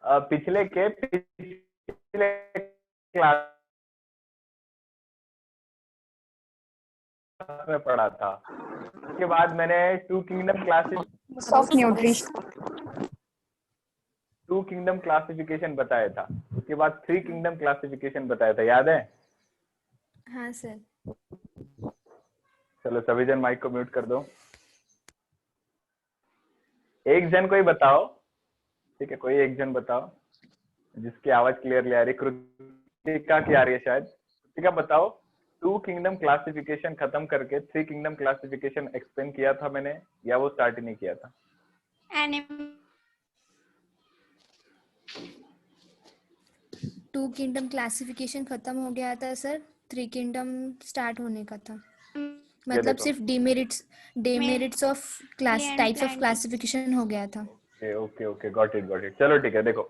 पिछले क्लास में पढ़ा था। उसके बाद मैंने टू किंगडम क्लासिफिकेशन बताया था। उसके बाद 3 किंगडम क्लासिफिकेशन बताया था, याद है? हाँ सर। चलो सभी जन माइक को म्यूट कर दो। एक जन कोई बताओ, ठीक है, कोई एक जन बताओ जिसकी आवाज क्लियरली आ रही। कृतिका की आ रही है शायद। कृतिका बताओ, 2 किंगडम क्लासिफिकेशन खत्म करके 3 किंगडम क्लासिफिकेशन एक्सप्लेन किया था मैंने, या वो स्टार्ट ही नहीं किया था? टू किंगडम क्लासिफिकेशन खत्म हो गया था सर, 3 किंगडम स्टार्ट होने का था। मतलब सिर्फ demerits of class types of classification हो गया था। Okay, got it. चलो ठीक है, देखो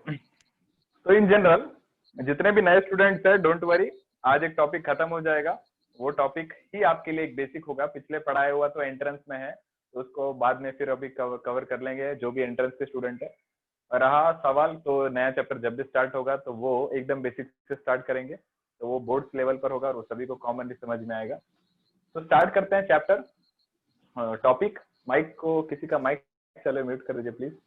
तो इन जनरल जितने भी नए स्टूडेंट्स हैं, डोंट वरी, आज एक टॉपिक खत्म हो जाएगा। वो टॉपिक ही आपके लिए एक बेसिक होगा। पिछले पढ़ाया हुआ तो एंट्रेंस में है, तो उसको बाद में फिर अभी कवर कर लेंगे जो भी एंट्रेंस के स्टूडेंट है। रहा सवाल, तो नया चैप्टर जब भी स्टार्ट होगा तो वो एकदम बेसिक से स्टार्ट करेंगे, तो वो बोर्ड्स लेवल पर होगा और वो सभी को कॉमनली समझ में आएगा। तो स्टार्ट करते हैं चैप्टर टॉपिक। माइक को, किसी का माइक चलो म्यूट कर दीजिए प्लीज।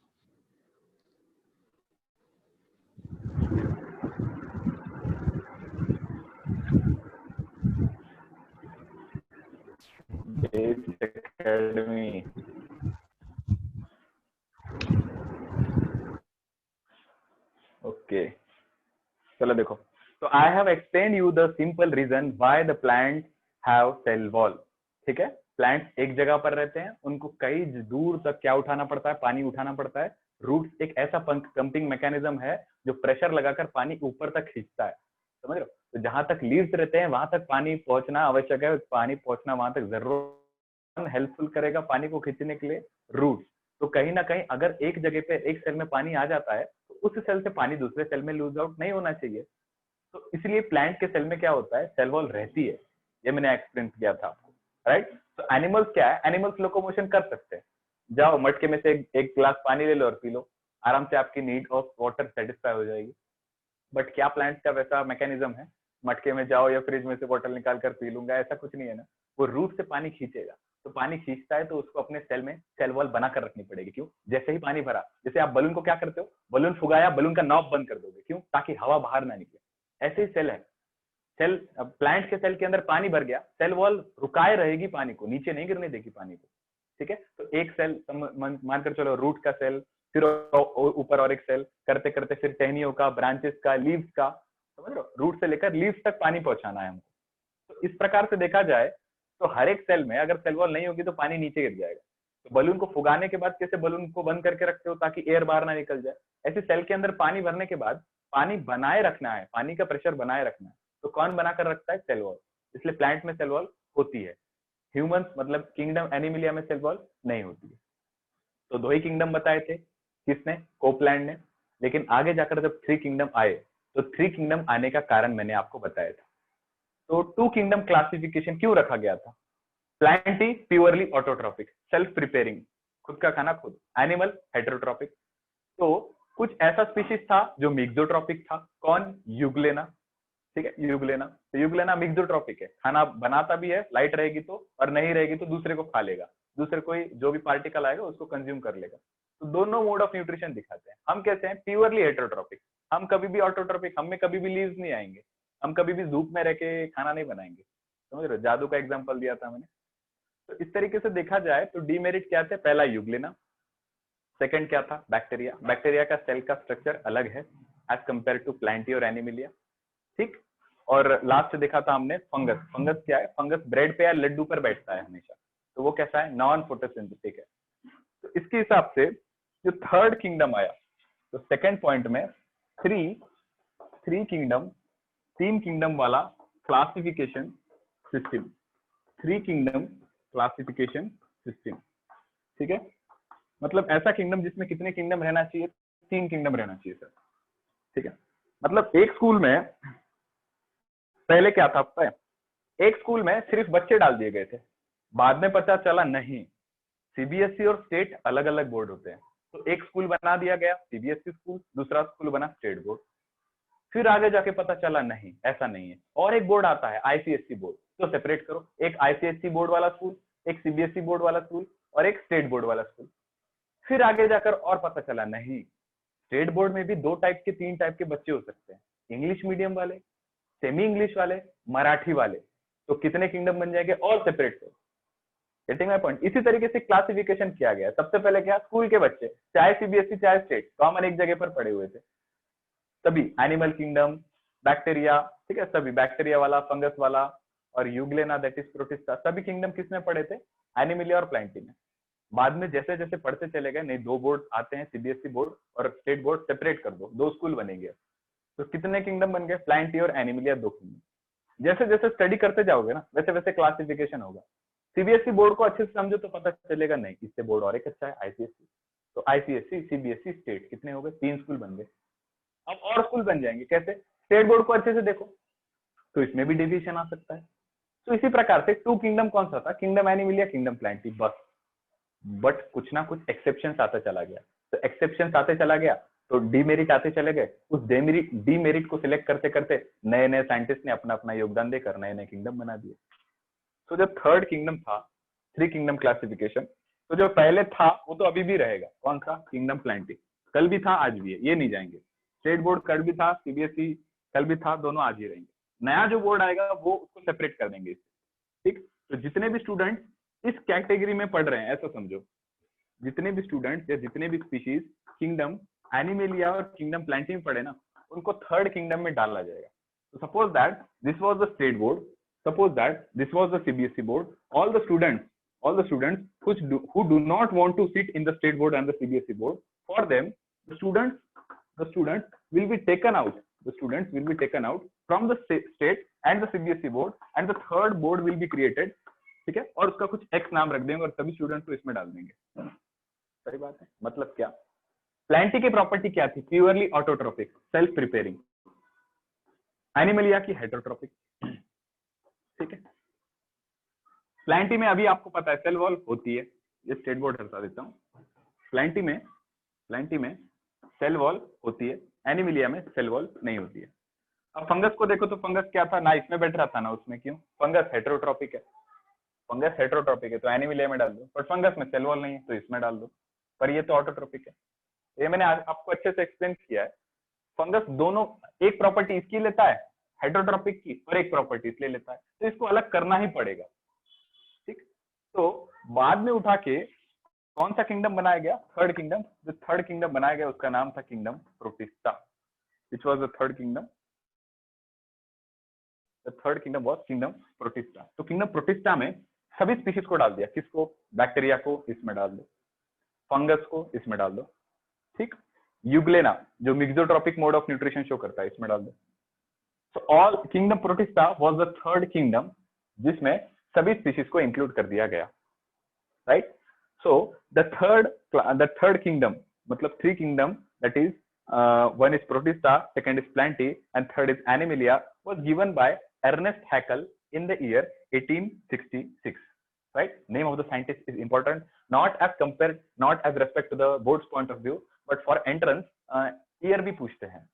एकेडमी, ओके, चलो देखो। तो I have explain you the simple reason why the plant have cell wall. ठीक है, प्लांट्स एक जगह पर रहते हैं, उनको कई दूर तक क्या उठाना पड़ता है? पानी उठाना पड़ता है। रूट्स एक ऐसा पंपिंग मैकेनिज्म है जो प्रेशर लगाकर पानी ऊपर तक खींचता है, समझ रहे हो? तो जहां तक लीव्स रहते हैं वहां तक पानी पहुंचना आवश्यक है, पानी पहुंचना वहां तक जरूर हेल्पफुल करेगा पानी को खींचने के लिए रूट्स। तो कहीं ना कहीं अगर एक जगह पे एक सेल में पानी आ जाता है तो उस सेल से पानी दूसरे सेल में लूज आउट नहीं होना चाहिए। तो इसलिए प्लांट के सेल में क्या होता है? सेल वॉल रहती है। ये मैंने एक्सप्लेन किया था आपको, राइट? तो एनिमल्स क्या है? एनिमल्स लोकोमोशन कर सकते हैं। जाओ मटके में से एक गिलास पानी ले लो और पी लो, आराम से आपकी नीड ऑफ वाटर सेटिस्फाई हो जाएगी। बट क्या प्लांट का वैसा मैकेनिज्म है? मटके में जाओ या फ्रिज में से बोतल निकाल कर पी लूंगा, ऐसा कुछ नहीं है ना। वो रूट से पानी खींचेगा। तो पानी खींचता है तो उसको अपने सेल में सेल वॉल बनाकर रखनी पड़ेगी। क्यों? जैसे ही पानी भरा, जैसे आप बलून को क्या करते हो? बलून फुगाया, बलून का नॉब बंद कर दोगे। क्यों? ताकि हवा बाहर ना निकले। ऐसे ही सेल है। सेल, प्लांट के सेल के अंदर पानी भर गया, सेल वॉल रुकाए रहेगी पानी को, नीचे नहीं गिरने देगी पानी को। ठीक है, तो एक सेल मानकर चलो रूट का सेल, फिर ऊपर और एक सेल, करते करते फिर टहनियों का, ब्रांचेस का, लीव्स का, समझ रहे हो? रूट से लेकर लीव्स तक पानी पहुंचाना है हमको। तो इस प्रकार से देखा जाए तो हर एक सेल में अगर सेल वॉल नहीं होगी तो पानी नीचे गिर जाएगा। तो बलून को फुगाने के बाद कैसे बलून को बंद करके रखते हो ताकि एयर बाहर ना निकल जाए, ऐसे सेल के अंदर पानी भरने के बाद पानी बनाए रखना है, पानी का प्रेशर बनाए रखना है। तो कौन बनाकर रखता है? Cell wall. इसलिए प्लांट में सेल वॉल होती है। ह्यूमंस मतलब किंगडम एनिमिलिया में सेल वॉल नहीं होती है। तो 2 ही किंगडम बताए थे, किसने? कोपलैंड ने। लेकिन आगे जाकर जब 3 किंगडम आए तो 3 किंगडम आने का कारण मैंने आपको बताया था। तो 2 किंगडम क्लासिफिकेशन क्यों रखा गया था? प्लांट ही प्योरली ऑटोट्रॉपिक, सेल्फ प्रिपेयरिंग, खुद का खाना खुद। Animal heterotrophic. तो कुछ ऐसा स्पीशीज था जो मिक्सोट्रॉपिक था। कौन? यूग्लेना। ठीक है, यूग्लेना। तो यूग्लेना मिक्सोट्रॉपिक है, खाना बनाता भी है, लाइट रहेगी तो, और नहीं रहेगी तो दूसरे को खा लेगा, दूसरे कोई जो भी पार्टिकल आएगा उसको कंज्यूम कर लेगा। तो दोनों मोड ऑफ न्यूट्रिशन दिखाते हैं। हम कैसे हैं? Purely heterotrophic. हम कभी भी ऑटोट्रॉपिक, हम में कभी भी लीव्स नहीं आएंगे, हम कभी भी धूप में रह के खाना नहीं बनाएंगे, समझ रहे हो? जादू का एग्जाम्पल दिया था मैंने। तो इस तरीके से देखा जाए तो डीमेरिट क्या थे? पहला यूग्लेना, सेकंड क्या था? बैक्टीरिया। बैक्टीरिया का सेल का स्ट्रक्चर अलग है एज कंपेयर टू प्लांटी और एनिमिलिया। ठीक। और लास्ट देखा था हमने फंगस। फंगस क्या है? फंगस ब्रेड पे या लड्डू पर बैठता है हमेशा। तो वो कैसा है? नॉन फोटोसिंथेटिक है। तो इसके हिसाब से जो थर्ड किंगडम आया, तो सेकंड पॉइंट में थ्री किंगडम, 3 किंगडम वाला classification system, 3 kingdom classification system. ठीक है, मतलब ऐसा किंगडम जिसमें कितने किंगडम रहना चाहिए? 3 किंगडम रहना चाहिए सर। ठीक है, मतलब एक स्कूल में पहले क्या था पता है? एक स्कूल में सिर्फ बच्चे डाल दिए गए थे। बाद में पता चला नहीं, सीबीएसई और स्टेट अलग अलग बोर्ड होते हैं। तो एक स्कूल बना दिया गया सीबीएसई स्कूल, दूसरा स्कूल बना स्टेट बोर्ड। फिर आगे जाके पता चला नहीं, ऐसा नहीं है, और एक बोर्ड आता है आईसीएसई बोर्ड, तो सेपरेट करो, एक आईसीएसई बोर्ड वाला स्कूल, एक सीबीएसई बोर्ड वाला स्कूल और एक स्टेट बोर्ड वाला स्कूल। फिर आगे जाकर और पता चला नहीं, स्टेट बोर्ड में भी 2 टाइप के 3 टाइप के बच्चे हो सकते हैं, इंग्लिश मीडियम वाले, सेमी इंग्लिश वाले, मराठी वाले। तो कितने किंगडम बन जाएंगे, और सेपरेट करो। Getting my point. इसी तरीके से क्लासिफिकेशन किया गया। सबसे पहले क्या, स्कूल के बच्चे चाहे सीबीएसई चाहे स्टेट कॉमन एक जगह पर पड़े हुए थे, सभी एनिमल किंगडम, बैक्टीरिया, ठीक है, सभी बैक्टीरिया वाला, फंगस वाला और यूग्लेना दैट इज प्रोटिस्टा, सभी किंगडम किसमें पड़े थे, एनिमलिया और प्लांटी में। बाद में जैसे जैसे पढ़ते चले गए, नहीं 2 बोर्ड आते हैं, सीबीएसई बोर्ड और स्टेट बोर्ड, सेपरेट कर दो, 2 स्कूल बनेंगे। तो कितने किंगडम बन गए, प्लांटी और एनिमलिया 2 किंगडम। जैसे जैसे स्टडी करते जाओगे ना, वैसे वैसे क्लासिफिकेशन होगा। सीबीएसई बोर्ड को अच्छे से समझो तो पता चलेगा, नहीं इससे बोर्ड और एक अच्छा है आईसीएसई। तो आईसीएसई, सीबीएसई, स्टेट, कितने हो गए, 3 स्कूल बन गए। अब और स्कूल बन जाएंगे, कैसे, स्टेट बोर्ड को अच्छे से देखो तो इसमें भी डिवीजन आ सकता है। तो इसी प्रकार से 2 किंगडम कौन सा था, किंगडम एनिमलिया, किंगडम प्लांटी, बस। बट कुछ ना कुछ एक्सेप्शन आता चला गया। तो एक्सेप्शन आते चला गया तो डीमेरिट आते चले गए। उस डीमेरिट को सिलेक्ट करते करते नए नए साइंटिस्ट ने अपना अपना योगदान देकर नए नए किंगडम बना दिए। तो जो थर्ड किंगडम था, 3 किंगडम क्लासिफिकेशन, तो जो पहले था वो तो अभी भी रहेगा, कौन सा, किंगडम प्लांटी, कल भी था आज भी है, ये नहीं जाएंगे। स्टेट बोर्ड कल भी था, सीबीएसई कल भी था, दोनों आज ही रहेंगे। नया जो बोर्ड आएगा वो उसको सेपरेट कर देंगे, ठीक। तो जितने भी स्टूडेंट इस कैटेगरी में पढ़ रहे हैं, ऐसा समझो, जितने भी स्टूडेंट्स या जितने भी स्पीशीज किंगडम एनिमलिया और किंगडम प्लांटी में पढ़े ना, उनको थर्ड किंगडम में डाला जाएगा। तो suppose that this was the state board, suppose that this was the CBSE board, all the students who do not want to sit in the state board and the CBSE board, for them the students will be taken out, from the state and the CBSE board, and the third board will be created, ठीक है, और उसका कुछ x नाम रख देंगे और सभी स्टूडेंट्स को इसमें डाल देंगे। सही बात है। मतलब क्या, प्लांटी की प्रॉपर्टी क्या थी, purely autotrophic, self preparing. Animalia की हेटेरोट्रोपिक, ठीक है। प्लांटी में अभी आपको पता है सेल वॉल होती है, ये स्टेट बोर्ड हटा देता हूं। प्लांटी में सेल वॉल होती है, एनिमलिया में सेल वॉल नहीं होती है। अब फंगस को देखो तो फंगस क्या था, ना इसमें बैठ रहा था ना उसमें, क्यों, फंगस हेटेरोट्रोपिक है, तो एनिमलिया में डाल दो। पर फंगस में सेल वॉल नहीं है तो इसमें डाल दो, पर ये तो ऑटोट्रोपिक है। ये मैंने आपको अच्छे से एक्सप्लेन किया है। फंगस दोनों एक प्रॉपर्टी इसकी लेता है हेटेरोट्रोपिक की, और एक प्रॉपर्टी इसलिए लेता है, तो इसको अलग करना ही पड़ेगा, ठीक। तो बाद में उठा के कौन सा किंगडम बनाया गया, थर्ड किंगडम। जो थर्ड किंगडम बनाया गया उसका नाम था kingdom protista, which was the third kingdom. The third kingdom was kingdom Protista. तो किंगडम प्रोटिस्टा में सभी स्पीशीज को डाल दिया, किसको, बैक्टीरिया को इसमें डाल दो, फंगस को इसमें डाल दो, ठीक। यूग्लेना जो मिक्सोट्रोपिक मोड ऑफ न्यूट्रिशन शो करता है इसमें डाल दो। So all kingdom protista was the third kingdom जिसमें सभी स्पीशीज को इंक्लूड कर दिया गया, right. So the third kingdom मतलब 3 kingdom, that is one is protista, second is plantae and third is animalia, was given by Ernest Haeckel in the year 1866, right. Name of the scientist is important, not as respect to the board's point of view, but for entrance year भी पूछते हैं,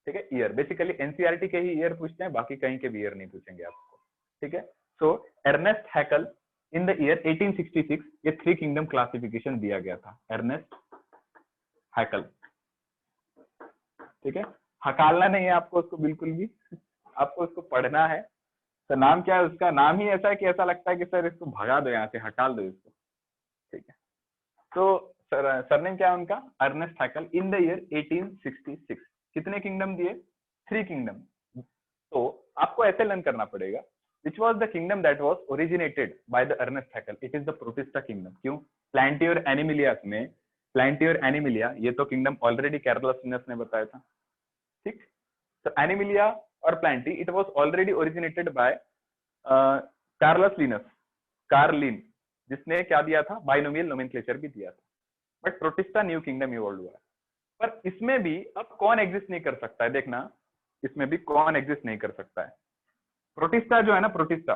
ठीक है। Year basically NCERT के ही year पूछते हैं, बाकी कहीं के भी ईयर नहीं पूछेंगे आपको, ठीक है। सो एर्नेस्ट हैकल इन द ईयर 1866 ये 3 किंगडम क्लासिफिकेशन दिया गया था, एर्नेस्ट हैकल, ठीक है। हकालना नहीं है आपको उसको बिल्कुल भी, आपको उसको पढ़ना है। तो नाम क्या है उसका, नाम ही ऐसा है कि ऐसा लगता है कि सर इसको भगा दो यहाँ से, हटा दो इसको, ठीक है। तो सरनेम क्या है उनका, एर्नेस्ट हैकल, इन द ईयर 1866। कितने किंगडम दिए, 3 किंगडम। तो आपको ऐसे लर्न करना पड़ेगा, which was the kingdom that was originated by the Ernest Haeckel, it is the Protista kingdom। क्यों, प्लांटी और एनिमिलिया में, प्लांटी और एनिमिलिया ये तो किंगडम ऑलरेडी कैरोलस लिनस ने बताया था, ठीक। तो एनिमिलिया और Plantae it was already originated by Carolus Linnaeus, कार्लिन, जिसने क्या दिया था, बाइनोमियल नोमेनक्लेचर भी दिया था। But Protista new kingdom evolve हुआ है। पर इसमें भी अब कौन एग्जिस्ट नहीं कर सकता है, देखना, इसमें भी कौन एग्जिस्ट नहीं कर सकता है। प्रोटिस्टा जो है ना, प्रोटिस्टा,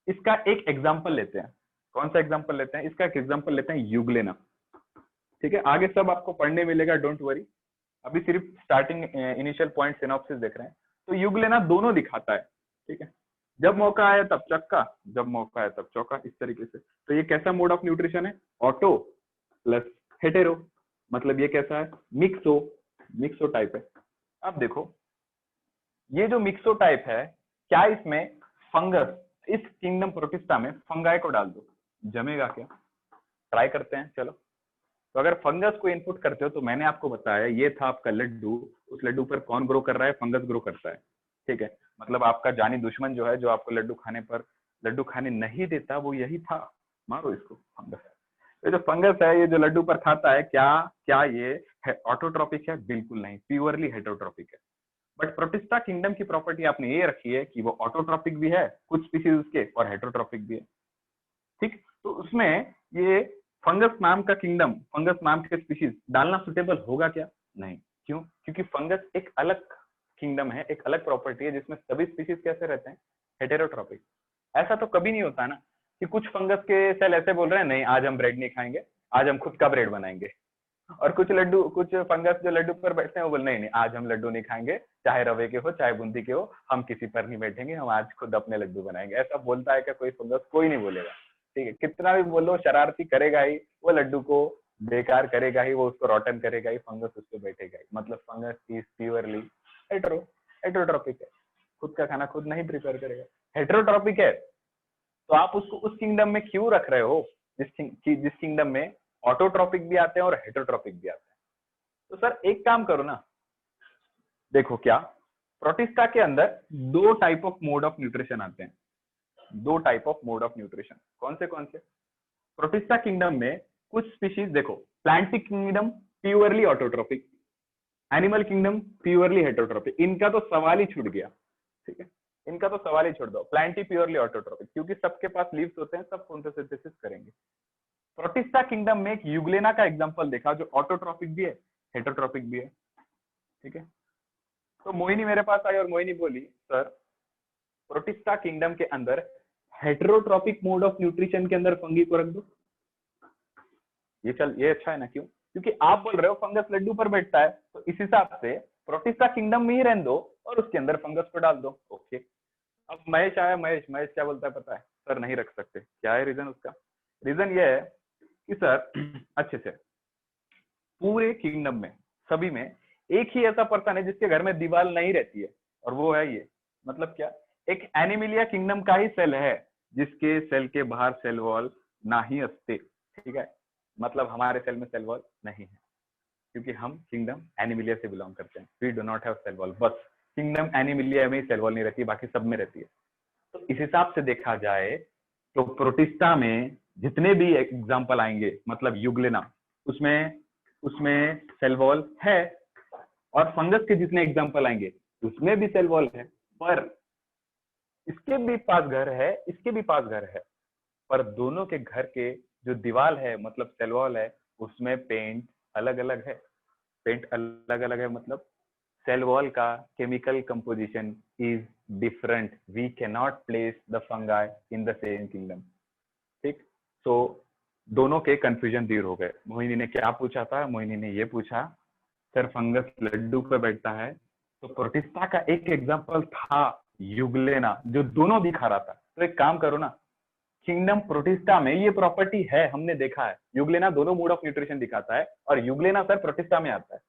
इसका एक एग्जांपल लेते हैं। कौन सा एग्जांपल लेते हैं, इसका एक एग्जांपल लेते हैं यूग्लेना, ठीक है, आगे सब आपको पढ़ने मिलेगा, डोंट वरी। अभी सिर्फ स्टार्टिंग इनिशियल पॉइंट सिनॉप्सिस देख रहे हैं। तो युग लेना दोनों दिखाता है, ठीक है, जब मौका आया तब चक्का, जब मौका आया तब चौका, इस तरीके से। तो ये कैसा मोड ऑफ न्यूट्रिशन है? ऑटो प्लस हेटेरो, मतलब ये कैसा है? मिक्सो टाइप है। अब देखो ये जो मिक्सो टाइप है, क्या इसमें फंगस, इस किंगडम प्रोटिस्टा में फंगाई को डाल दो, जमेगा क्या? ट्राई करते हैं, चलो। तो अगर फंगस को इनपुट करते हो, तो मैंने आपको बताया ये था आपका लड्डू, उस लड्डू पर कौन ग्रो कर रहा है? फंगस ग्रो करता है, ठीक है। मतलब आपका जानी दुश्मन जो है, जो आपको लड्डू खाने पर लड्डू खाने नहीं देता, वो यही था, मारो इसको, फंगस। ये जो फंगस है, ये जो लड्डू पर खाता है, क्या ये ऑटोट्रॉपिक है? बिल्कुल नहीं, प्योरली हेटरोट्रॉपिक है। बट प्रोटिस्टा किंगडम की प्रॉपर्टी आपने ये रखी है कि वो ऑटोट्रॉपिक भी है कुछ स्पीसीज उसके, और हेटरोट्रॉपिक भी है, ठीक। तो उसमें ये फंगस नाम का किंगडम, फंगस नाम के स्पीशीज डालना सुटेबल होगा क्या? नहीं। क्यों? क्योंकि फंगस एक अलग किंगडम है, एक अलग प्रॉपर्टी है, जिसमें सभी स्पीशीज कैसे रहते हैं? हेटेरोट्रॉपिक। ऐसा तो कभी नहीं होता ना कि कुछ फंगस के सेल ऐसे बोल रहे हैं, नहीं आज हम ब्रेड नहीं खाएंगे, आज हम खुद का ब्रेड बनाएंगे। और कुछ फंगस जो लड्डू पर बैठते हैं, वो बोल नहीं आज हम लड्डू नहीं खाएंगे, चाहे रवे के हो चाहे बूंदी के हो, हम किसी पर नहीं बैठेंगे, हम आज खुद अपने लड्डू बनाएंगे। ऐसा बोलता है क्या कोई फंगस? कोई नहीं बोलेगा, ठीक है। कितना भी बोलो, शरारती करेगा ही वो, लड्डू को बेकार करेगा ही वो, उसको रॉटन करेगा ही, फंगस उस पर बैठेगा ही। मतलब फंगस इज प्योरली हेटरोट्रॉपिक है, खुद का खाना खुद नहीं प्रिपेयर करेगा। हेटरोट्रॉपिक है तो आप उसको उस किंगडम में क्यों रख रहे हो जिस किंगडम में ऑटोट्रॉपिक भी आते हैं और हेटरोट्रॉपिक भी आते हैं? तो सर एक काम करो ना, देखो क्या प्रोटिस्टा के अंदर दो type of mode of nutrition आते हैं, दो type of mode of nutrition. कौन से? प्रोटिस्टा किंगडम में कुछ स्पीशीज देखो, plantae kingdom purely autotrophic, animal kingdom purely heterotrophic. इनका तो सवाल ही छूट गया, ठीक है, इनका तो सवाल ही छोड़ दो। प्लांटी प्योरली ऑटोट्रॉपिक, क्योंकि सबके पास लीव्स होते हैं, सब फोटोसिंथेसिस करेंगे। प्रोटिस्टा किंगडम में एक यूग्लेना का एग्जांपल देखा, जो ऑटोट्रॉपिक भी है हेटरोट्रॉपिक भी है, ठीक है। तो मोहिनी मेरे पास आई और मोहिनी बोली, सर प्रोटिस्टा किंगडम के अंदर हेटरोट्रॉपिक मोड ऑफ न्यूट्रिशन के अंदर फंगी को रख दो। ये अच्छा है ना? क्यों? क्योंकि आप बोल रहे हो फंगस लड्डू पर बैठता है, तो इस हिसाब से प्रोटिस्टा किंगडम में ही रहने दो और उसके अंदर फंगस को डाल दो। ओके, अब महेश आया, महेश क्या बोलता है पता है? सर नहीं रख सकते। क्या है रीजन उसका? रीजन ये है कि सर अच्छे से पूरे किंगडम में सभी में एक ही ऐसा पर्सन है जिसके घर में दीवार नहीं रहती है, और वो है ये। मतलब क्या? एक एनिमिलिया किंगडम का ही सेल है जिसके सेल के बाहर सेल वॉल ना ही अस्ते, ठीक है। मतलब हमारे सेल में सेल वॉल नहीं है, क्योंकि हम किंगडम एनिमिलिया से बिलोंग करते हैं। We do not have cell wall, बस किंगडम एनिमिलिया में ही सेल वॉल नहीं रहती, बाकी सब में रहती है। तो इस हिसाब से देखा जाए तो प्रोटिस्टा में जितने भी एग्जाम्पल आएंगे, मतलब यूग्लेना, उसमें सेल वॉल है, और फंगस के जितने एग्जाम्पल आएंगे उसमें भी सेल वॉल है। पर इसके भी पास घर है, इसके भी पास घर है, पर दोनों के घर के जो दीवार है, मतलब सेल वॉल है, उसमें पेंट अलग अलग है। पेंट अलग अलग है मतलब सेल वॉल का chemical composition is different. We can not place the fungi in the same kingdom, ठीक। तो दोनों के कंफ्यूजन दूर हो गए। मोहिनी ने क्या पूछा था? मोहिनी ने ये पूछा, सर फंगस लड्डू पे बैठता है, तो प्रोटिस्टा का एक एग्जांपल था यूग्लेना, जो दोनों दिखा रहा था। तो एक काम करो ना, किंगडम प्रोटिस्टा में ये प्रॉपर्टी है, हमने देखा है, यूग्लेना दोनों मोड ऑफ न्यूट्रिशन दिखाता है, और यूग्लेना सर प्रोटिस्टा में आता है।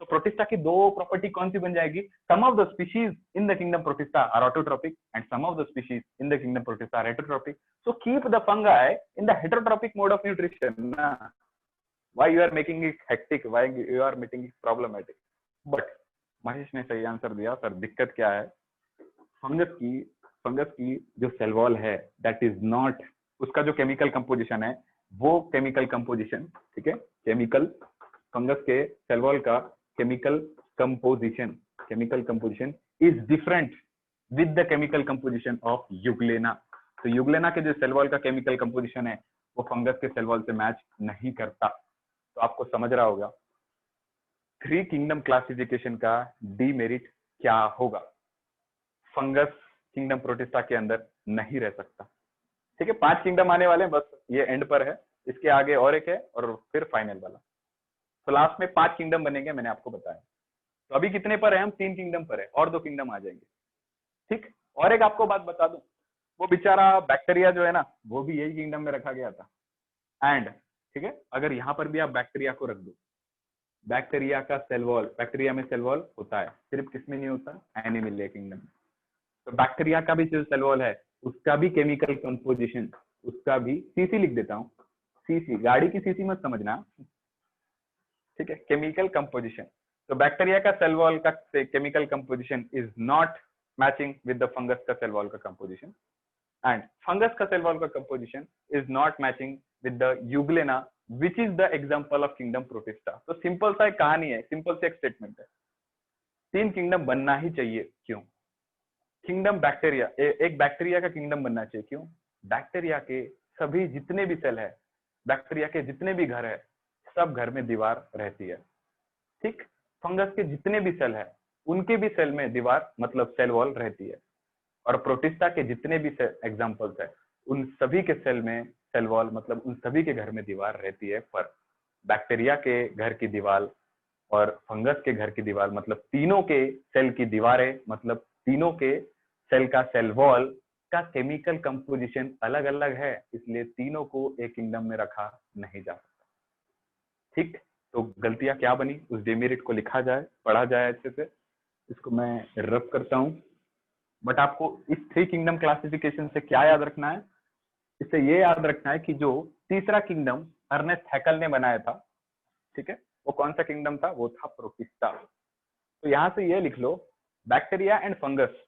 तो प्रोटिस्टा की दो प्रॉपर्टी कौन सी बन जाएगी? Some of the species in the kingdom protista are autotrophic and some of the species in the kingdom protista are heterotrophic. So keep the fungi in the heterotrophic mode of nutrition ना। Why you are making it hectic? Why you are making it problematic? But Mahesh ने सही answer दिया। Sir दिक्कत क्या है? Fungus की जो cell wall है, दैट इज नॉट, उसका जो केमिकल कंपोजिशन है, वो केमिकल कंपोजिशन, ठीक है, केमिकल फंगस के सेल वॉल का chemical composition is different with the chemical composition of euglena. तो यूग्लेना के जो सेल वॉल का केमिकल कंपोजिशन है, वो फंगस के सेल वॉल से मैच नहीं करता। तो आपको समझ रहा होगा थ्री किंगडम क्लासिफिकेशन का डीमेरिट क्या होगा। फंगस किंगडम प्रोटिस्टा के अंदर नहीं रह सकता, ठीक है। 5 किंगडम आने वाले हैं, बस ये एंड पर है, इसके आगे और एक है और फिर फाइनल वाला। तो लास्ट में 5 किंगडम बनेंगे, मैंने आपको बताया। तो अभी कितने पर है हम? 3 किंगडम पर है, और 2 किंगडम आ जाएंगे। ठीक, और एक आपको बात बता दूं, वो बेचारा बैक्टीरिया जो है ना, वो भी यही किंगडम में रखा गया था। एंड ठीक है, अगर यहाँ पर भी आप बैक्टीरिया को रख दो, बैक्टीरिया का सेल वॉल, बैक्टीरिया में सेल वॉल होता है, सिर्फ किसमें नहीं होता? एनिमलिया किंगडम में। तो बैक्टीरिया का भी जो सेल वॉल है, उसका भी केमिकल कंपोजिशन, उसका भी, सीसी लिख देता हूँ, सीसी, गाड़ी की सीसी मत समझना, ठीक है, केमिकल कंपोजिशन। तो बैक्टीरिया का सेल वॉल का chemical composition is not matching with the fungus का सेल वॉल का कंपोजिशन, एंड फंगस का सेल वॉल का composition is not matching with the euglena which is the example of kingdom Protista. तो simple सा एक कहानी है, सिंपल सा एक स्टेटमेंट है, 3 किंगडम बनना ही चाहिए। क्यों? किंगडम बैक्टीरिया, एक बैक्टीरिया का किंगडम बनना चाहिए। क्यों? बैक्टीरिया के सभी जितने भी सेल है, बैक्टीरिया के जितने भी घर है, सब घर में दीवार रहती है। ठीक, फंगस के जितने भी सेल है, उनके भी सेल में दीवार मतलब सेल वॉल रहती है, और प्रोटिस्टा के जितने भी एग्जांपल्स है, उन सभी के सेल में सेल वॉल मतलब उन सभी के घर में दीवार रहती है। पर बैक्टीरिया के घर की दीवार और फंगस के घर की दीवार मतलब तीनों के सेल की दीवारें मतलब तीनों के सेल का सेल वॉल का केमिकल कंपोजिशन अलग अलग है, इसलिए तीनों को एक किंगडम में रखा नहीं जा सकता। ठीक, तो गलतियां क्या बनी, उस डेमेरिट को लिखा जाए, पढ़ा जाए अच्छे से। इसको मैं रब करता हूं। बट आपको इस 3 किंगडम क्लासिफिकेशन से क्या याद रखना है? इससे ये याद रखना है कि जो तीसरा किंगडम अर्नेस्ट हैकल ने बनाया था, ठीक है, वो कौन सा किंगडम था? वो था प्रोटिस्टा। तो यहां से ये लिख लो, bacteria and fungus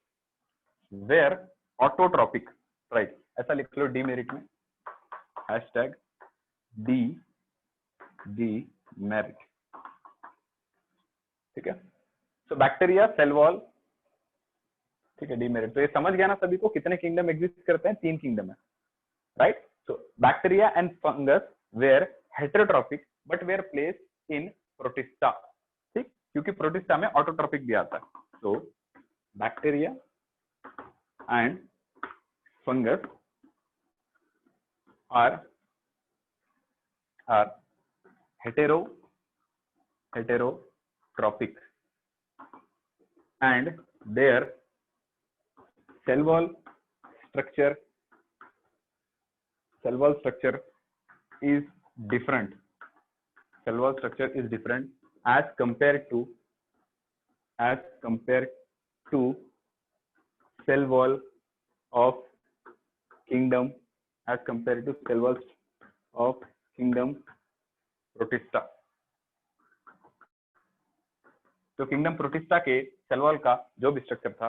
were autotrophic, right, ऐसा लिख लो डीमेरिट में, हैशटैग डीमेरिट, ठीक है। तो बैक्टीरिया सेल वॉल, ठीक है, डीमेरिट। तो ये समझ गया ना सभी को कितने किंगडम एग्जिस्ट करते हैं? 3 किंगडम है, right. So bacteria and fungus were heterotrophic but were place in Protista, ठीक, क्योंकि प्रोटिस्टा में ऑटोट्रॉपिक भी आता है। तो bacteria and fungus are heterotropic and their cell wall structure is different. Cell wall structure is different as compared to cell wall of kingdom, as compared to cell walls of kingdom protista. तो kingdom protista के cell wall का जो भी structure था,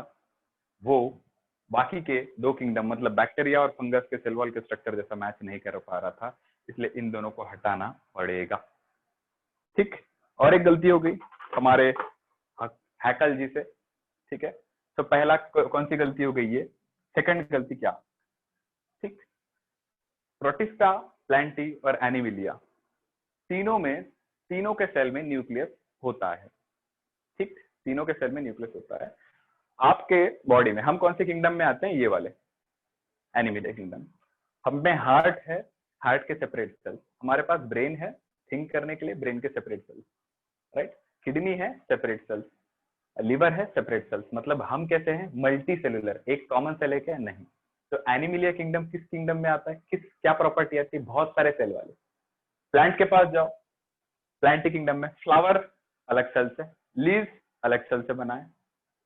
वो बाकी के 2 kingdom मतलब बैक्टीरिया और फंगस के सेल वॉल के स्ट्रक्चर जैसा मैच नहीं कर पा रहा था, इसलिए इन दोनों को हटाना पड़ेगा। ठीक, और एक गलती हो गई हमारे हैकल जी से, ठीक है। तो पहला कौन सी गलती हो गई? ये सेकंड गलती क्या? ठीक, प्रोटिस्टा, प्लांटी और एनिमिलिया तीनों के सेल में न्यूक्लियस होता है, ठीक, तीनों के सेल में न्यूक्लियस होता है। आपके बॉडी में हम कौन से किंगडम में आते हैं? ये वाले एनिमिलिया किंगडम। हम में हार्ट है, हार्ट के सेपरेट सेल्स, हमारे पास ब्रेन है थिंक करने के लिए, ब्रेन के सेपरेट सेल्स, राइट, किडनी है सेपरेट सेल्स, लिवर है सेपरेट सेल्स, मतलब हम कैसे हैं? मल्टी सेलुलर, एक कॉमन सेल है क्या? नहीं। तो एनिमिलिया किंगडम किस किंगडम में आता है? क्या प्रॉपर्टी आती है? बहुत सारे सेल वाले। प्लांट के पास जाओ, प्लांट किंगडम में फ्लावर अलग सेल से, लीव्स अलग सेल से बना है,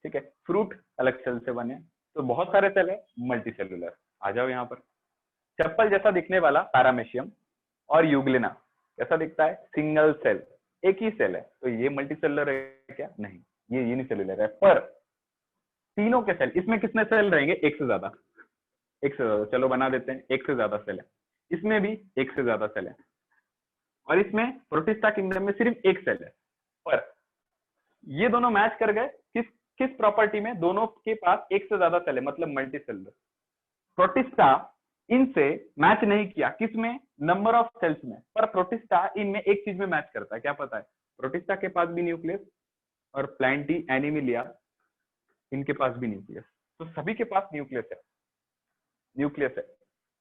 ठीक है, फ्रूट अलग सेल से बने, तो बहुत सारे सेल है, मल्टी सेलुलर। आ जाओ यहाँ पर, चप्पल जैसा दिखने वाला पैरामेशियम और यूग्लिना कैसा दिखता है? सिंगल सेल, एक ही सेल है, तो ये मल्टी सेलुलर है क्या? नहीं, ये यूनिसेलुलर है। पर तीनों के सेल, इसमें कितने सेल रहेंगे? एक से ज्यादा, चलो बना देते हैं, एक से ज्यादा सेल है, इसमें भी एक से ज्यादा सेल है, और इसमें प्रोटिस्टा किंगडम में सिर्फ एक सेल है। पर ये दोनों मैच कर गए किस प्रॉपर्टी में? दोनों के पास एक से ज्यादा सेल है, मतलब मल्टी सेलुलर। प्रोटिस्टा इनसे मैच नहीं किया, किसमें? नंबर ऑफ सेल्स में। पर प्रोटिस्टा इनमें एक चीज में मैच करता है, क्या पता है? प्रोटिस्टा के पास भी न्यूक्लियस, और प्लांटी, एनिमिलिया, इनके पास भी न्यूक्लियस। तो सभी के पास न्यूक्लियस है,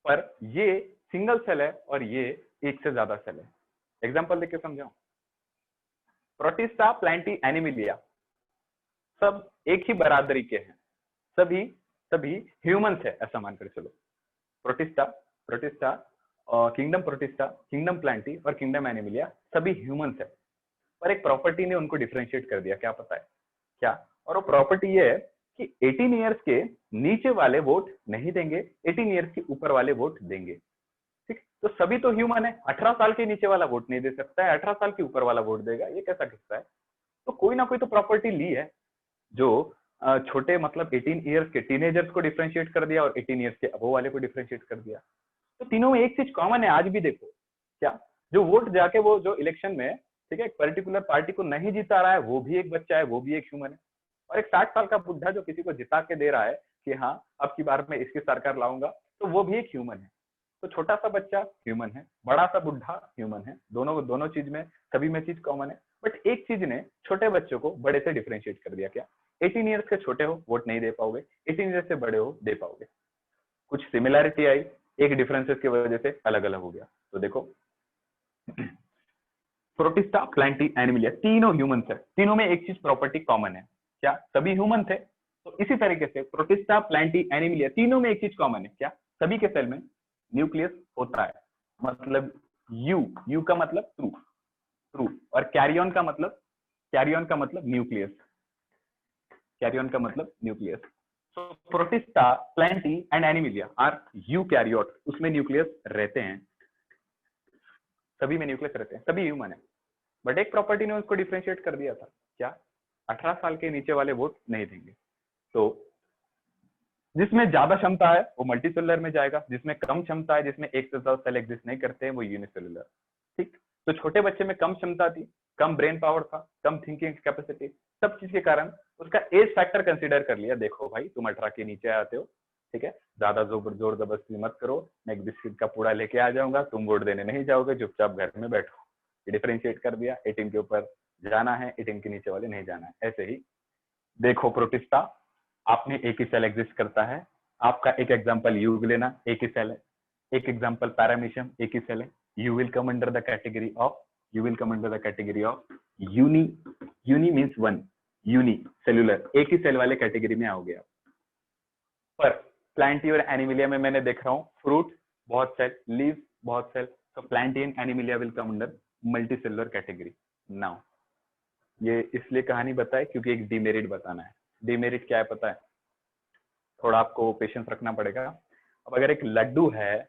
पर ये सिंगल सेल है और ये एक से ज्यादा सेल है। एग्जाम्पल देके समझाऊं? प्रोटिस्टा, प्लांटी, एनिमिलिया सब एक ही बरादरी के हैं, सभी सभी ह्यूमंस है ऐसा मानकर चलो। Protista protista kingdom protista, kingdom Plantae और किंगडम एनिमिलिया सभी ह्यूमंस है, पर एक प्रॉपर्टी ने उनको डिफरेंशिएट कर दिया। क्या पता है क्या? और वो प्रॉपर्टी ये है कि 18 ईयर्स के नीचे वाले वोट नहीं देंगे, 18 ईयर्स के ऊपर वाले वोट देंगे। ठीक, तो सभी तो ह्यूमन है, 18 साल के नीचे वाला वोट नहीं दे सकता है, 18 साल के ऊपर वाला वोट देगा, ये कैसा किस्सा है? तो कोई ना कोई तो प्रॉपर्टी ली है जो छोटे मतलब 18 ईयर्स के टीनेजर्स को डिफरेंशिएट कर दिया और 18 ईयर्स के अबव वाले को डिफरेंशिएट कर दिया। तो तीनों में एक चीज कॉमन है, आज भी देखो क्या, जो वोट जाके वो जो इलेक्शन में, ठीक है, एक पर्टिकुलर पार्टी को नहीं जिता रहा है, वो भी एक बच्चा है, वो भी एक ह्यूमन है। और एक 60 साल का बुढ़ा जो किसी को जिता के दे रहा है कि हाँ अब की बार मैं इसकी सरकार लाऊंगा, तो वो भी एक ह्यूमन है। तो छोटा सा बच्चा ह्यूमन है, बड़ा सा बुढ़ा ह्यूमन है, दोनों चीज में, सभी में चीज कॉमन है। बट एक चीज ने छोटे बच्चों को बड़े से डिफरेंशिएट कर दिया। क्या? 18 ईयर्स के छोटे हो वोट नहीं दे पाओगे, 18 ईयर्स से बड़े हो दे पाओगे। कुछ सिमिलैरिटी आई, एक डिफरेंसेस की वजह से अलग अलग हो गया। तो देखो प्रोटिस्टा, प्लांटी, एनिमिलिया तीनों ह्यूमंस है, तीनों में एक चीज प्रॉपर्टी कॉमन है। क्या? सभी ह्यूमन थे। तो इसी तरीके से प्रोटिस्टा, प्लांटी, एनिमिलिया तीनों में एक चीज कॉमन है। क्या? सभी के सेल में न्यूक्लियस होता है, मतलब यू का मतलब ट्रू, ट्रू, और कैरियन का मतलब न्यूक्लियस, कैरियन का मतलब nucleus. So Protista, Plantae and Animalia are eukaryote, उसमें न्यूक्लियस रहते हैं, सभी में न्यूक्लियस रहते हैं, सभी ह्यूमन है। बट एक प्रॉपर्टी ने उसको डिफरेंशिएट कर दिया था। क्या? 18 साल के नीचे वाले वोट नहीं देंगे। तो जिसमें ज्यादा क्षमता है वो मल्टीसेलुलर में जाएगा, जिसमें कम क्षमता है, जिसमें एक से ज्यादा सेल एग्जिस्ट नहीं करते हैं, वो यूनिसेलुलर। ठीक, तो छोटे बच्चे में कम क्षमता थी, कम ब्रेन पावर था, कम थिंकिंग कैपेसिटी, सब चीज के कारण उसका एज फैक्टर कंसीडर कर लिया। देखो भाई तुम 18 के नीचे आते हो, ठीक है, ज्यादा जोर जबरदस्ती मत करो, मैं एक बिस्किट का पूड़ा लेके आ जाऊंगा, तुम वोट देने नहीं जाओगे, चुपचाप घर में बैठो। डिफरेंशिएट कर दिया, 18 के ऊपर जाना है, 18 के नीचे वाले नहीं जाना है। ऐसे ही देखो प्रोटिस्टा, आपने एक ही सेल एग्जिस्ट करता है, आपका एक एग्जांपल यूग लेना, एक ही सेल है। एक एग्जांपल पैरामीशियम, एक ही सेल है। You will come under the category of uni means one, unicellular, एक ही सेल वाले कैटेगरी में आओगे आप। पर प्लांटी और एनिमिलिया में मैंने देख रहा हूँ फ्रूट बहुत सेल, लीव्स बहुत सेल, तो Plantae and Animalia will come under multi cellular category. Now ये इसलिए कहानी बताए क्योंकि एक डिमेरिट बताना है। डिमेरिट क्या है पता है? थोड़ा आपको पेशेंस रखना पड़ेगा। अब अगर एक लड्डू है,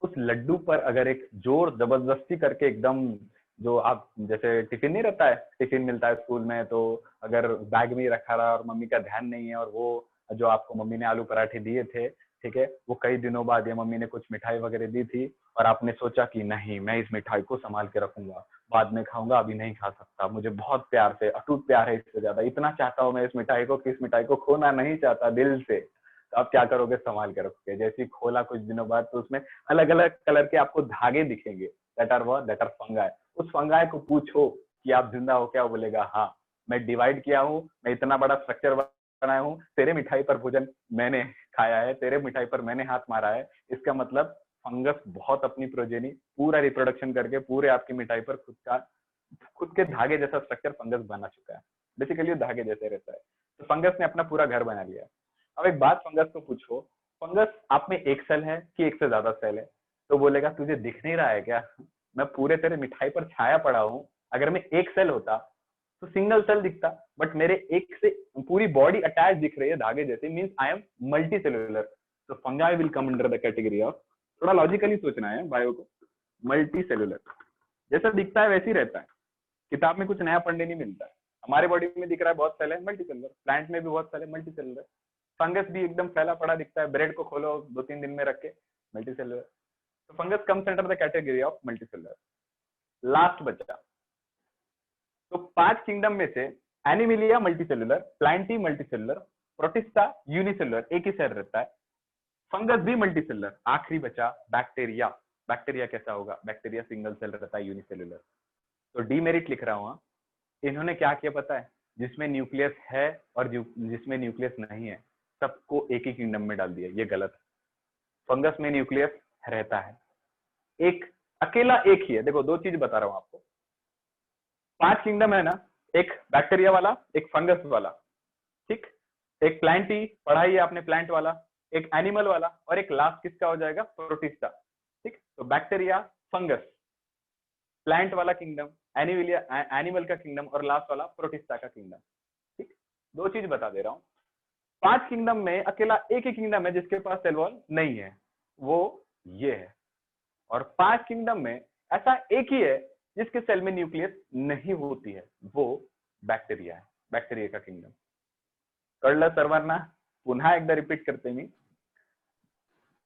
उस लड्डू पर अगर एक जोर जबरदस्ती करके एकदम, जो आप जैसे टिफिन नहीं रहता है, टिफिन मिलता है स्कूल में, तो अगर बैग में ही रखा रहा और मम्मी का ध्यान नहीं है, और वो जो आपको मम्मी ने आलू पराठे दिए थे, ठीक है, वो कई दिनों बाद या मम्मी ने कुछ मिठाई वगैरह दी थी, और आपने सोचा कि नहीं मैं इस मिठाई को संभाल के रखूंगा, बाद में खाऊंगा, अभी नहीं खा सकता, मुझे बहुत प्यार से, अटूट प्यार है इससे ज्यादा, इतना चाहता हूँ मैं इस मिठाई को कि इस मिठाई को खोना नहीं चाहता दिल से। तो आप क्या करोगे? संभाल के रखोगे। जैसे ही खोला कुछ दिनों बाद, तो उसमें अलग अलग कलर के आपको धागे दिखेंगे, दैट आर फंगाई। उस फंगाई को पूछो कि आप जिंदा हो क्या? वो बोलेगा हाँ, मैं डिवाइड किया हूँ, मैं इतना बड़ा स्ट्रक्चर बनाया हूँ, तेरे मिठाई पर भोजन मैंने खाया है, तेरे मिठाई पर मैंने हाथ मारा है। इसका मतलब फंगस बहुत अपनी प्रोजेनी पूरा रिप्रोडक्शन करके पूरे आपकी मिठाई पर खुद के धागे जैसा स्ट्रक्चर फंगस बना चुका है। बेसिकली धागे जैसे रहता है। तो फंगस ने अपना पूरा घर बना लिया। अब एक बात फंगस को पूछो, फंगस आप में एक सेल है कि एक से ज्यादा सेल है? तो बोलेगा तुझे दिख नहीं रहा है क्या, मैं पूरे तेरे मिठाई पर छाया पड़ा हूँ। अगर मैं एक सेल होता तो सिंगल सेल दिखता, बट मेरे एक से पूरी बॉडी अटैच दिख रही है धागे जैसे, means I am multicellular. तो fungi will come under the category of, थोड़ा लॉजिकली सोचना है बायो को, मल्टी सेलुलर। जैसा दिखता है वैसे ही रहता है, किताब में कुछ नया पढ़ने नहीं मिलता है। हमारे बॉडी में दिख रहा है बहुत सेल है, मल्टी सेलुलर, प्लांट में भी बहुत सेल है, मल्टी सेलुलर। फंगस भी एकदम फैला पड़ा दिखता है, ब्रेड को खोलो 2-3 दिन में रख के, मल्टी सेलुलर। तो fungus comes under the category of multi cellular. Last बचा, तो 5 किंगडम में से Animalia multicellular, Plantae multicellular, protista unicellular, एक ही सेल रहता है, फंगस भी मल्टीसेलुलर। आखिरी बचा बैक्टीरिया। बैक्टीरिया कैसा होगा? बैक्टीरिया सिंगल सेल रहता है, यूनिसेलुलर। तो डीमेरिट लिख रहा हूं। इन्होंने क्या किया पता है? जिसमें न्यूक्लियस है और जिसमें न्यूक्लियस नहीं है, सबको एक ही किंगडम में डाल दिया। ये गलत है। फंगस में न्यूक्लियस रहता है, एक अकेला एक ही है। देखो 2 चीज बता रहा हूं आपको, 5 किंगडम है ना, एक बैक्टीरिया वाला, एक फंगस वाला, ठीक, एक प्लांट ही पढ़ा ही है आपने, प्लांट वाला, एक एनिमल वाला, और एक लास्ट किसका हो जाएगा, प्रोटिस्टा। ठीक, तो बैक्टीरिया, फंगस, प्लांट वाला किंगडम, एनिमल का किंगडम, और लास्ट वाला प्रोटिस्टा का किंगडम। ठीक, 2 चीज बता दे रहा हूं। 5 किंगडम में अकेला एक ही किंगडम है जिसके पास सेल वॉल नहीं है, वो ये है। और 5 किंगडम में ऐसा एक ही है जिसके सेल में न्यूक्लियस नहीं होती है, वो बैक्टीरिया है, बैक्टीरिया का किंगडम। कळलं सर्वांना? पुन्हा एकदा रिपीट करते मी।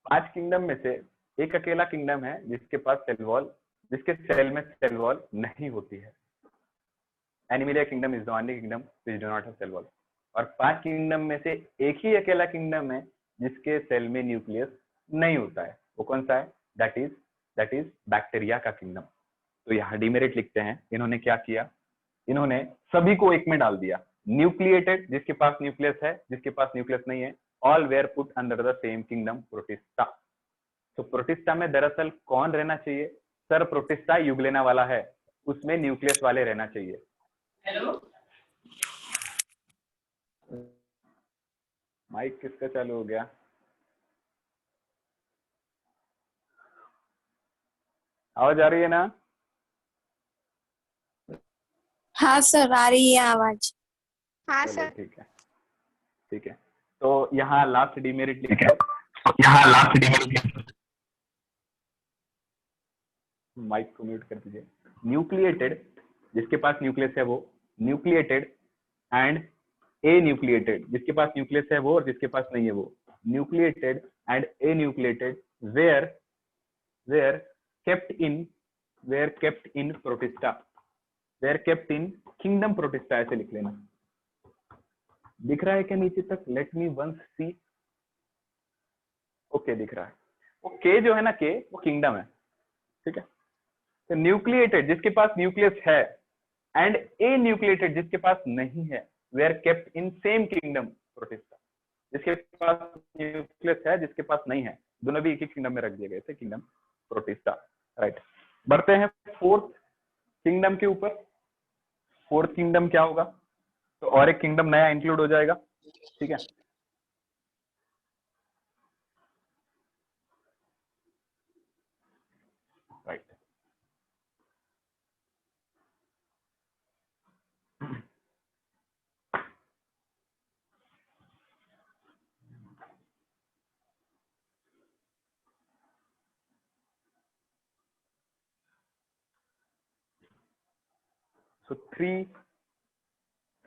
5 किंगडम में से एक अकेला किंगडम है जिसके पास सेल वॉल, जिसके सेल में सेल वॉल नहीं होती है। Animalia kingdom is the only kingdom which do not have cell wall. और 5 किंगडम में से एक ही अकेला किंगडम है जिसके सेल में न्यूक्लियस नहीं होता है, वो कौन सा है? दैट इज बैक्टीरिया का किंगडम। तो यहाँ डिमेरिट लिखते हैं, इन्होंने क्या किया, इन्होंने सभी को एक में डाल दिया। न्यूक्लिएटेड, जिसके पास न्यूक्लियस है, जिसके पास न्यूक्लियस नहीं है, all were put under the same kingdom, Protista. तो प्रोटिस्टा में दरअसल कौन रहना चाहिए? सर प्रोटिस्टा युगलेना वाला है, उसमें न्यूक्लियस वाले रहना चाहिए। हेलो, माइक किसका चालू हो गया? आवाज आ रही है ना? हाँ सर, आ रही है आवाज। हाँ सर। ठीक है, ठीक है। तो यहाँ लास्ट डिमेरिट लिखा है, यहाँ लास्ट डिमेरिट, माइक को म्यूट कर दीजिए। न्यूक्लिएटेड, जिसके पास न्यूक्लियस है वो, न्यूक्लिएटेड एंड ए न्यूक्लिएटेड, जिसके पास न्यूक्लियस है वो और जिसके पास नहीं है वो, nucleated and anucleated were kept in Protista, were kept in kingdom Protista, ऐसे लिख लेना। दिख रहा है क्या नीचे तक? Let me once see. Okay, दिख रहा है। वो के जो है ना, के वो किंगडम है, ठीक है। तो न्यूक्लिएटेड, जिसके पास न्यूक्लियस है, एंड ए न्यूक्लिएटेड, जिसके पास नहीं है, were kept in same kingdom Protista, जिसके पास न्यूक्लियस है, जिसके पास नहीं है, दोनों भी एक ही किंगडम में रख दिए गए थे, किंगडम प्रोटिस्टा। राइट, बढ़ते हैं 4th किंगडम के ऊपर। 4th किंगडम क्या होगा? तो और एक किंगडम नया इंक्लूड हो जाएगा, ठीक है। राइट, so 3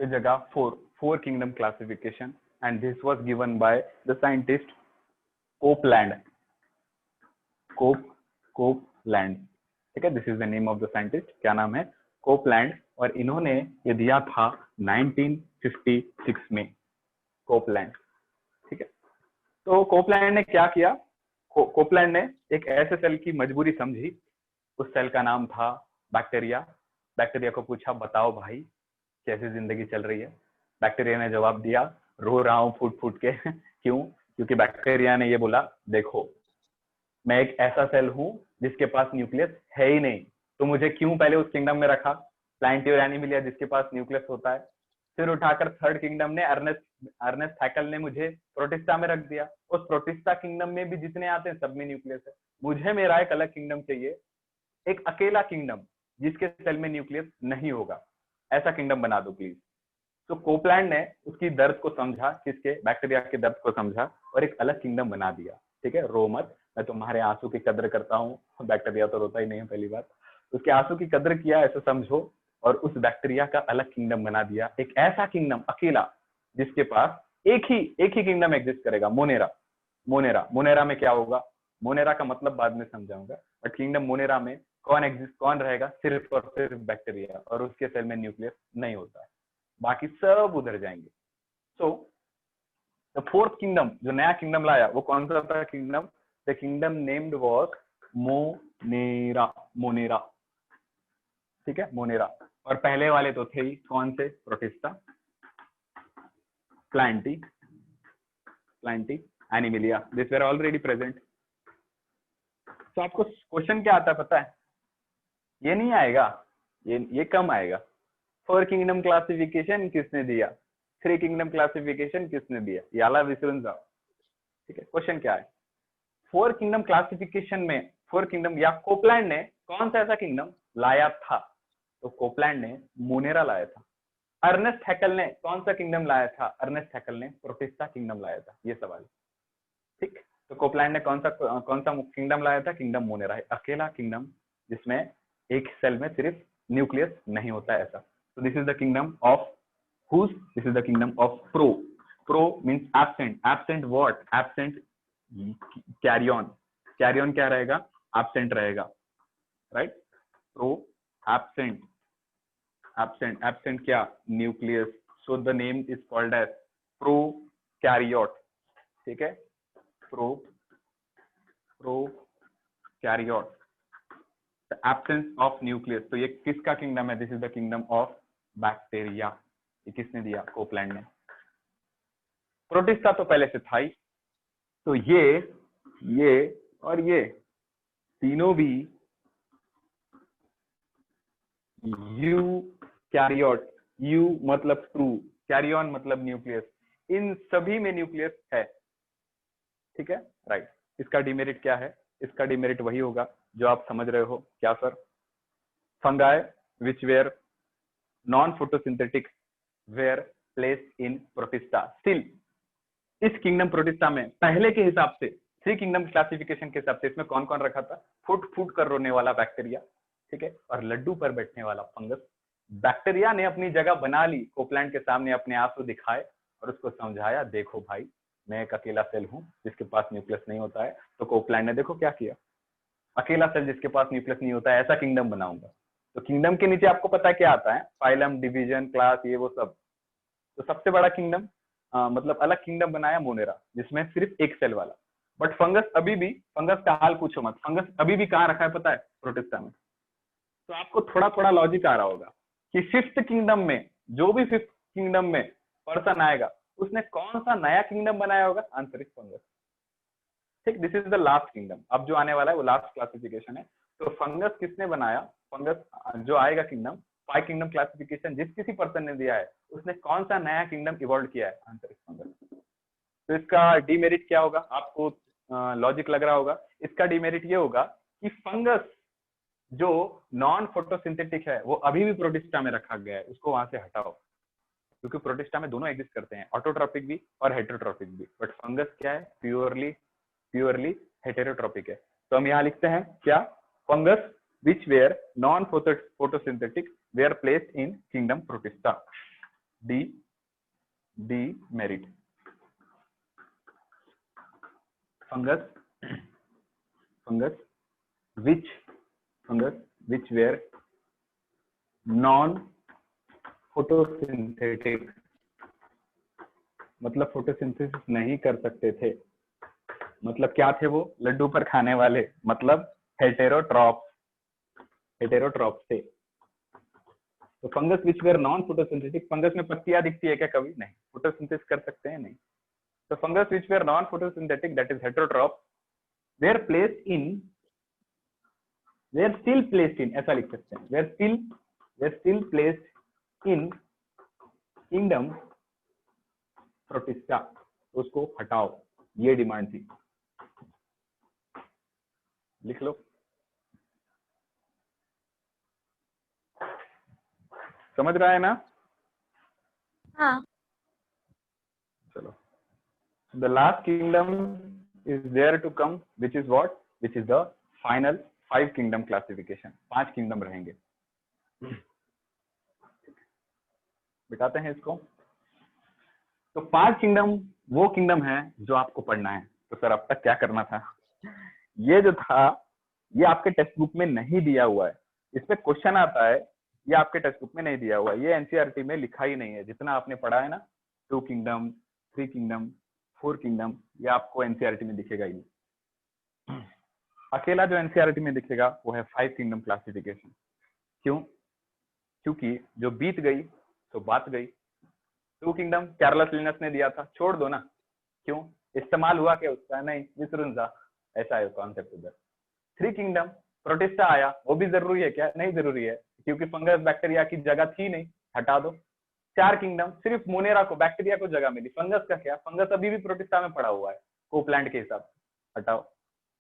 की जगह 4 kingdom classification, and this was given by the scientist Copeland, Copeland, ठीक है। This is the name of the scientist, क्या नाम है? कोपलैंड। और इन्होंने ये दिया था 1956 में, कोपलैंड, ठीक है। तो कोपलैंड ने क्या किया? कोपलैंड ने एक ऐसे सेल की मजबूरी समझी, उस सेल का नाम था बैक्टीरिया। बैक्टीरिया को पूछा, बताओ भाई कैसी जिंदगी चल रही है? बैक्टीरिया ने जवाब दिया, रो रहा हूँ फूट फूट के। क्यों? क्योंकि बैक्टीरिया ने ये बोला, देखो मैं एक ऐसा सेल हूं जिसके पास न्यूक्लियस है ही नहीं, तो मुझे क्यों पहले उस किंगडम में रखा, प्लांट और एनिमलिया, जिसके पास न्यूक्लियस होता है। फिर उठाकर 3rd किंगडम ने, अर्नेस्ट हैकल ने मुझे प्रोटिस्टा में रख दिया। उस प्रोटिस्टा किंगडम में भी जितने आते हैं सब में न्यूक्लियस है। मुझे मेरा एक अलग किंगडम चाहिए, एक अकेला किंगडम जिसके सेल में न्यूक्लियस नहीं होगा, ऐसा किंगडम बना दो प्लीज। तो कोपलैंड ने उसकी दर्द को समझा, किसके? बैक्टीरिया के दर्द को समझा, और एक अलग किंगडम बना दिया, ठीक है। रो मत, मैं तुम्हारे आंसू की कद्र करता हूँ, बैक्टीरिया तो रोता ही नहीं है, पहली बात। उसके आंसू की कद्र किया, ऐसे समझो, और उस बैक्टीरिया का अलग किंगडम बना दिया, एक ऐसा किंगडम अकेला जिसके पास एक ही किंगडम एग्जिस्ट करेगा, मोनेरा। मोनेरा में क्या होगा? मोनेरा का मतलब बाद में समझाऊंगा, बट किंगडम मोनेरा में कौन रहेगा? सिर्फ और सिर्फ बैक्टीरिया, और उसके सेल में न्यूक्लियस नहीं होता है, बाकी सब उधर जाएंगे। सो द 4th किंगडम, जो नया किंगडम लाया, वो कौन सा था kingdom? The kingdom named was Monera, ठीक है, मोनेरा। और पहले वाले तो थे ही, कौन से? Protista, Plantae, Animalia, this were already present. तो आपको क्वेश्चन क्या आता है पता है? ये नहीं आएगा, ये कम आएगा, फोर किंगडम क्लासिफिकेशन किसने दिया, थ्री किंगडम क्लासिफिकेशन किसने दिया, याला विसरून जाओ। ठीक है, क्वेश्चन क्या है, फोर किंगडम क्लासिफिकेशन में फोर किंगडम या कोपलैंड ने कौन सा ऐसा किंगडम लाया था, तो कोपलैंड ने मोनेरा लाया था। अर्नेस्ट हैकल ने कौन सा किंगडम लाया था, अर्नेस्ट हैकल ने प्रोटिस्टा किंगडम लाया था, ये सवाल। ठीक, तो कोपलैंड ने कौन सा किंगडम लाया था, किंगडम मोनेरा, अकेला किंगडम जिसमें एक सेल में सिर्फ न्यूक्लियस नहीं होता है ऐसा। तो this is the kingdom of whose, this is the kingdom of pro. Pro means absent, absent what, absent carry on, carry on क्या रहेगा, एब्सेंट रहेगा, right. Pro absent, absent, absent क्या, nucleus, so the name is called as prokaryote. ठीक है, prokaryote, the absence of nucleus. तो ये किसका kingdom है, this is the kingdom of bacteria. ये किसने दिया, कोपलैंड ने। प्रोटिस्टा तो पहले से था ही, तो ये और ये तीनों भी यूकैरियोट, यू मतलब ट्रू, कैरियन मतलब न्यूक्लियस, इन सभी में न्यूक्लियस है। ठीक है, राइट। इसका डिमेरिट क्या है, इसका डिमेरिट वही होगा जो आप समझ रहे हो, क्या sir, fungi which were non photosynthetic were placed in Protista. Still इस किंगडम प्रोटिस्टा में पहले के हिसाब से, थ्री किंगडम क्लासिफिकेशन के हिसाब से इसमें कौन कौन रखा था, फुट फुट कर रोने वाला बैक्टीरिया, ठीक है, और लड्डू पर बैठने वाला फंगस। बैक्टीरिया ने अपनी जगह बना ली, कोपलैंड के सामने अपने आंसू दिखाए और उसको समझाया, देखो भाई मैं एक अकेला सेल हूं जिसके पास न्यूक्लियस नहीं होता है। तो कोपलैंड ने देखो क्या किया, अकेला सेल जिसके पास न्यूक्लियस नहीं होता है ऐसा किंगडम बनाऊंगा। तो किंगडम के नीचे आपको पता है क्या आता है, फाइलम, डिवीजन, क्लास, ये वो सब। तो सबसे बड़ा किंगडम मतलब अलग किंगडम बनाया मोनेरा, जिसमें सिर्फ एक सेल वाला। बट फंगस अभी भी, फंगस का हाल पूछो मत, फंगस अभी भी कहाँ रखा है पता है, प्रोटिस्टा में। तो आपको थोड़ा थोड़ा लॉजिक आ रहा होगा कि फिफ्थ किंगडम में, जो भी फिफ्थ किंगडम में पर्सन आएगा उसने कौन सा नया किंगडम बनाया होगा, आंसर इज फंगस। ठीक, this is the last kingdom, अब जो आने वाला है वो लास्ट क्लासिफिकेशन है। तो फंगस किसने बनाया, फंगस जो आएगा किंगडम, फाइव किंगडम क्लासिफिकेशन जिस किसी पर्सन ने दिया है उसने कौन सा नया किंगडम इवॉल्व किया है, आंसर इज फंगस। तो इसका डीमेरिट क्या होगा, आपको लॉजिक लग रहा होगा, इसका डीमेरिट ये होगा कि फंगस जो नॉन फोटोसिंथेटिक है वो अभी भी प्रोटिस्टा में रखा गया है, उसको वहां से हटाओ, क्योंकि प्रोटिस्टा में दोनों एग्जिस्ट करते हैं, ऑटोट्रॉपिक भी और हेटेरोट्रॉपिक भी। बट फंगस क्या है, प्योरली हेटेरोट्रॉपिक है। तो हम यहाँ लिखते हैं क्या, fungus which were non photosynthetic were placed in kingdom Protista. Demerit, fungus which were non photosynthetic, मतलब फोटोसिंथेसिस नहीं कर सकते थे, मतलब क्या थे वो, लड्डू पर खाने वाले, मतलब हेटेरोट्रॉप्स थे। तो fungus which were non photosynthetic, fungus में पत्तियां दिखती है क्या कभी, नहीं, फोटोसिंथेसिस कर सकते हैं नहीं। तो fungus which were non photosynthetic that is heterotrophs were placed in, were still placed in, ऐसा लिख सकते हैं, were still placed in kingdom Protista, उसको हटाओ, ये डिमांड थी, लिख लो। समझ रहा है ना, हाँ। चलो, the last kingdom is there to come which is what, which is the final five kingdom classification, 5 kingdom रहेंगे, बिठाते हैं इसको। तो 5 किंगडम वो किंगडम है जो आपको पढ़ना है। तो सर अब तक क्या करना था, ये जो था ये आपके टेक्स्ट बुक में नहीं दिया हुआ है, इस पे क्वेश्चन आता है, ये आपके टेक्स्ट बुक में नहीं दिया हुआ है, ये एनसीईआरटी में लिखा ही नहीं है। जितना आपने पढ़ा है ना, 2 किंगडम, 3 किंगडम, 4 किंगडम, ये आपको एनसीईआरटी में दिखेगा ही नहीं। अकेला जो एनसीईआरटी में दिखेगा वो है 5 किंगडम क्लासिफिकेशन। क्यों, क्योंकि जो बीत गई तो बात गई। 2 किंगडम चार्ल्स लिनस ने दिया था, छोड़ दो ना, क्यों, इस्तेमाल हुआ क्या उसका, नहीं, विसरून जा, ऐसा है कॉन्सेप्ट उधर। 3 किंगडम प्रोटिस्टा आया, वो भी जरूरी है क्या, नहीं जरूरी है, क्योंकि फंगस बैक्टीरिया की जगह थी नहीं, हटा दो। 4 किंगडम, सिर्फ मोनेरा को, बैक्टीरिया को जगह मिली। फंगस का क्या, फंगस अभी भी प्रोटिस्टा में पड़ा हुआ है कोप्लांट के हिसाब से, हटाओ।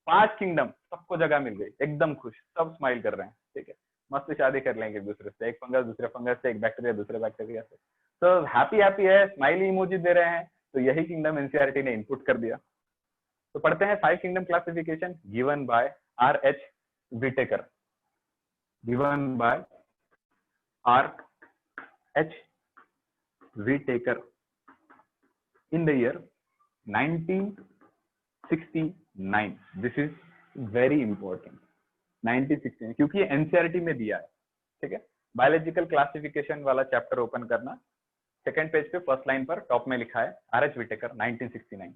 5 किंगडम, सबको जगह मिल गई, एकदम खुश, सब स्माइल कर रहे हैं, ठीक है, मस्त शादी कर लेंगे एक दूसरे से, एक फंगस दूसरे फंगस से, एक बैक्टीरिया दूसरे बैक्टीरिया से, तो हैप्पी हैप्पी है, स्माइली इमोजी दे रहे हैं। तो यही किंगडम एनसीईआरटी ने इनपुट कर दिया। तो पढ़ते हैं 5 kingdom classification given by R.H. Whittaker, given by R.H. Whittaker in the year 1969. This is very important, 1969, क्योंकि ये एनसीईआरटी में दिया है, ठीक है। बायोलॉजिकल क्लासिफिकेशन वाला चैप्टर ओपन करना, सेकंड पेज पे फर्स्ट लाइन पर टॉप में लिखा है R.H. Whittaker 1969,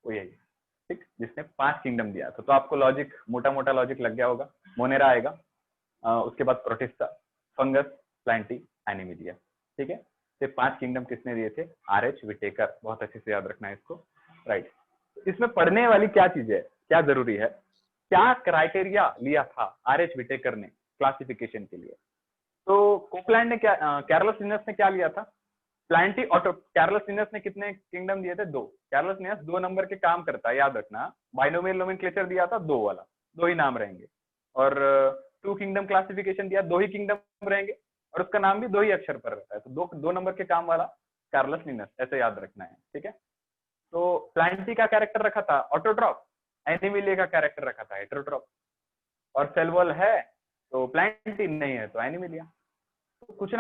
वो यही, ठीक, जिसने 5 किंगडम दिया था। तो आपको लॉजिक, मोटा मोटा लॉजिक लग गया होगा। मोनेरा आएगा, उसके बाद प्रोटिस्टा, फंगस, प्लांटी, एनिमिलिया, ठीक है। ये 5 किंगडम किसने दिए थे? R.H. Whittaker, बहुत अच्छे से याद रखना है इसको, राइट। इसमें पढ़ने वाली क्या चीज है, क्या जरूरी है, क्या क्राइटेरिया लिया था R.H. Whittaker ने क्लासिफिकेशन के लिए? तो कोपलैंड ने क्या, कैरोलस लिनस ने क्या लिया था? Plantae auto. कैरोलस लिनस ने कितने किंगडम दिए थे? 2। कैरोलस लिनस 2 नंबर के काम करता है, याद रखना। बाइनोमियल नोमेनक्लेचर दिया था 2 वाला, 2 ही नाम रहेंगे। और 2 किंगडम क्लासिफिकेशन दिया, 2 ही किंगडम रहेंगे, और उसका नाम भी 2 ही अक्षर पर रहता है। तो 2 नंबर के काम वाला कैरोलस लिनस, ऐसे याद रखना है, ठीक है। तो प्लांटी का कैरेक्टर रखा था ऑटोट्रॉप, एनिमिलिया का कैरेक्टर रखा था हेटेरोट्रॉप। और सेल वॉल है तो प्लांटी, नहीं है तो एनिमिलिया। तो कुछ